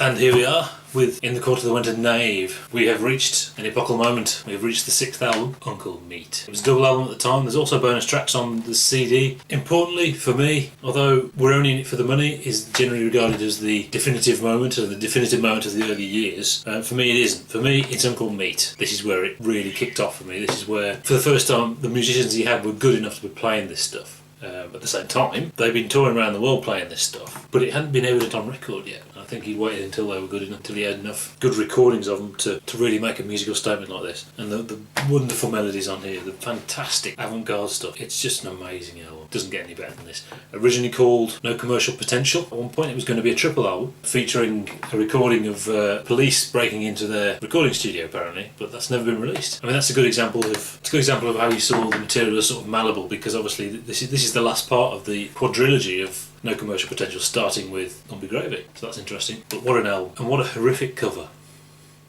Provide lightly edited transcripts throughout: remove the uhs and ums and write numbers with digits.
And here we are, with In the Court of the Wenton Knave. We have reached an epochal moment. We have reached the 6th album, Uncle Meat. It was a double album at the time. There's also bonus tracks on the CD. Importantly for me, although we're only in it for the money, is generally regarded as the definitive moment, or the definitive moment of the early years. For me it isn't. For me it's Uncle Meat. This is where it really kicked off for me. This is where, for the first time, the musicians he had were good enough to be playing this stuff. At the same time, they've been touring around the world playing this stuff, but it hadn't been evident on record yet. I think he waited until they were good enough, until he had enough good recordings of them to really make a musical statement like this. And the wonderful melodies on here, the fantastic avant-garde stuff, it's just an amazing album. It doesn't get any better than this. Originally called No Commercial Potential, at one point it was going to be a triple album, featuring a recording of police breaking into their recording studio apparently, but that's never been released. I mean, that's a good example of how you saw the material as sort of malleable, because obviously this is the last part of the quadrilogy of No Commercial Potential, starting with Don't Be Gravy. So that's interesting. But what an album, and what a horrific cover.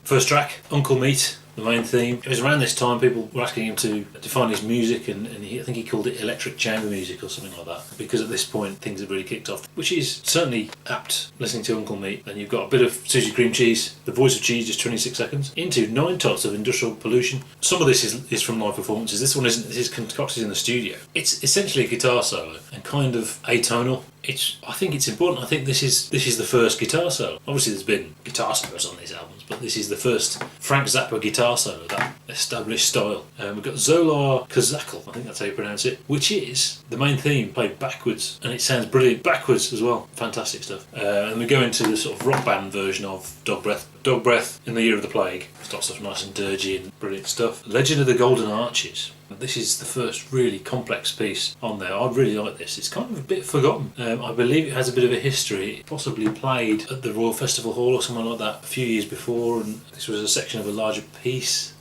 First track, Uncle Meat, the main theme. It was around this time people were asking him to define his music, and I think he called it electric chamber music or something like that, because at this point things had really kicked off, which is certainly apt listening to Uncle Meat. Then you've got a bit of Susie Cream Cheese, the voice of cheese, just 26 seconds, into 9 tots of industrial pollution. Some of this is from live performances. This one isn't. This is concocted in the studio. It's essentially a guitar solo and kind of atonal. I think it's important. I think this is the first guitar solo. Obviously there's been guitar solos on these albums, but this is the first Frank Zappa guitar solo, that established style. We've got Zolar Czakl, I think that's how you pronounce it, which is the main theme played backwards, and it sounds brilliant backwards as well. Fantastic stuff. And we go into the sort of rock band version of Dog Breath. Dog Breath in the Year of the Plague. Starts off nice and dirgy and brilliant stuff. Legend of the Golden Arches. This is the first really complex piece on there. I really like this. It's kind of a bit forgotten. I believe it has a bit of a history. It possibly played at the Royal Festival Hall or something like that a few years before, and this was a section of a larger piece.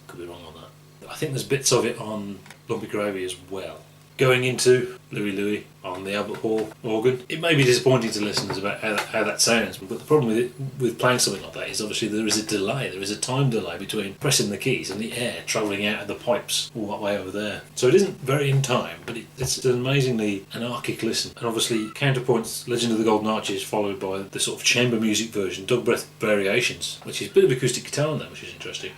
Could be wrong on that. I think there's bits of it on Lumpy Gravy as well. Going into Louie on the Albert Hall organ. It may be disappointing to listeners about how that sounds, but the problem with playing something like that is obviously there is a delay, there is a time delay between pressing the keys and the air travelling out of the pipes all that way over there. So it isn't very in time, but it's an amazingly anarchic listen. And obviously counterpoints Legend of the Golden Arches, followed by the sort of chamber music version, Dog Breath Variations, which is a bit of acoustic guitar on there, which is interesting.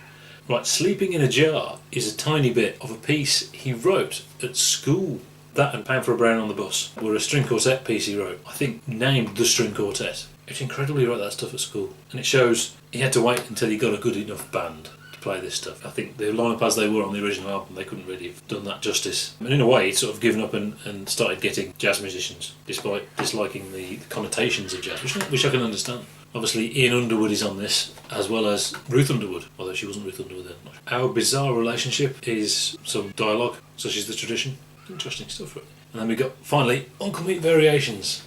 Right, Sleeping in a Jar is a tiny bit of a piece he wrote at school. That and Pound for a Brown on the Bus were a string quartet piece he wrote, I think named The String Quartet. It's incredible he wrote that stuff at school, and it shows he had to wait until he got a good enough band to play this stuff. I think the lineup as they were on the original album, they couldn't really have done that justice. And in a way he'd sort of given up and started getting jazz musicians, despite disliking the connotations of jazz, which I can understand. Obviously Ian Underwood is on this, as well as Ruth Underwood, although she wasn't Ruth Underwood then. Our bizarre relationship is some dialogue, such as the tradition. Interesting stuff, really. And then we got, finally, Uncle Meat Variations,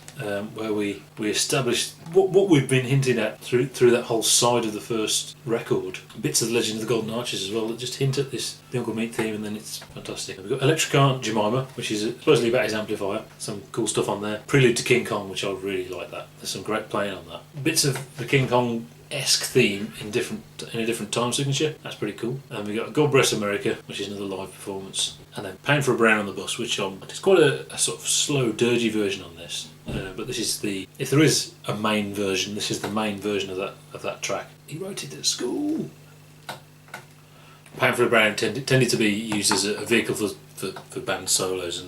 where we establish what we've been hinting at through that whole side of the first record. Bits of the Legend of the Golden Arches as well that just hint at the Uncle Meat theme, and then it's fantastic. And we've got Electric Aunt Jemima, which is supposedly about his amplifier. Some cool stuff on there. Prelude to King Kong, which I really like that. There's some great playing on that. Bits of the King Kong-esque theme in a different time signature. That's pretty cool. And we got God Bless America, which is another live performance. And then Pound for a Brown on the Bus, which it's quite a sort of slow, dirgy version on this. But this is if there is a main version, this is the main version of that track. He wrote it at school. Pound for a Brown tended to be used as a vehicle for band solos,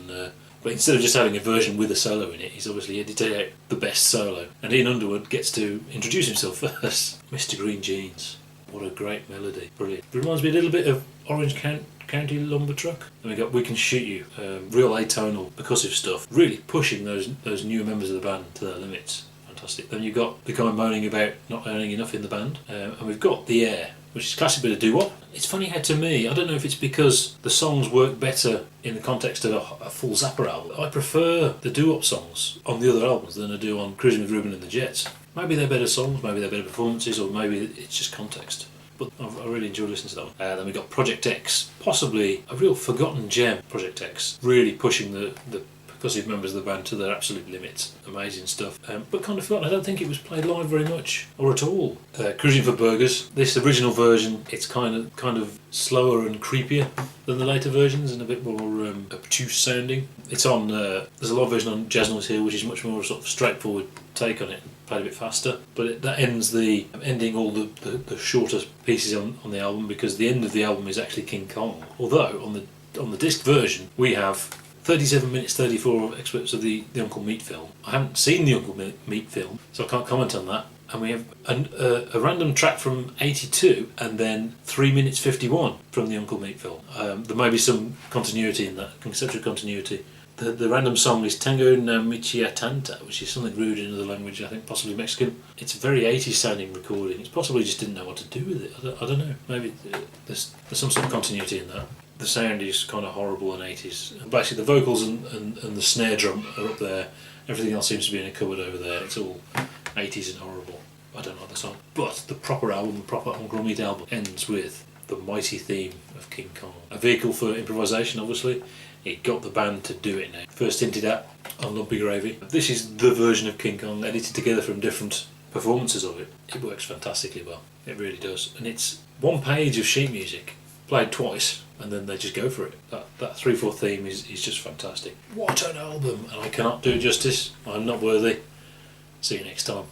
but instead of just having a version with a solo in it, he's obviously edited out the best solo. And Ian Underwood gets to introduce himself first. Mr. Green Jeans. What a great melody. Brilliant. It reminds me a little bit of Orange County Lumber Truck. And we got We Can Shoot You. Real atonal, percussive stuff. Really pushing those newer members of the band to their limits. Fantastic. Then you've got the guy moaning about not earning enough in the band. And we've got The Air, which is a classic bit of doo-wop. It's funny how, to me, I don't know if it's because the songs work better in the context of a full Zappa album. I prefer the doo-wop songs on the other albums than I do on Cruising with Ruben and the Jets. Maybe they're better songs, maybe they're better performances, or maybe it's just context. But I really enjoy listening to that one. Then we got Project X, possibly a real forgotten gem. Project X, really pushing the because he members of the band to their absolute limits. Amazing stuff. But kind of forgotten. I don't think it was played live very much or at all. Cruising for Burgers. This original version, it's kind of slower and creepier than the later versions and a bit more obtuse sounding. It's on. There's a live version on Jazz Noise here, which is much more sort of straightforward take on it, played a bit faster. But that ends ending all the shorter pieces on the album, because the end of the album is actually King Kong. Although on the disc version we have 37 minutes 34 excerpts of the Uncle Meat film. I haven't seen the Uncle Meat film, so I can't comment on that. And we have a random track from 82 and then 3 minutes 51 from the Uncle Meat film. There may be some continuity in that, conceptual continuity. The random song is Tango na Michia Tanta, which is something rude in another language, I think possibly Mexican. It's a very 80s sounding recording. It's possibly just didn't know what to do with it. I don't know. Maybe there's some sort of continuity in that. The sound is kind of horrible in 80s. And basically the vocals and the snare drum are up there. Everything else seems to be in a cupboard over there. It's all 80s and horrible. I don't like the song. But the proper album, the proper Uncle Meat album, ends with the mighty theme of King Kong. A vehicle for improvisation, obviously. It got the band to do it now. First hinted at on Lumpy Gravy. This is the version of King Kong edited together from different performances of it. It works fantastically well. It really does. And it's one page of sheet music, played twice, and then they just go for it. That 3/4 theme is just fantastic. What an album! And I cannot do it justice. I'm not worthy. See you next time.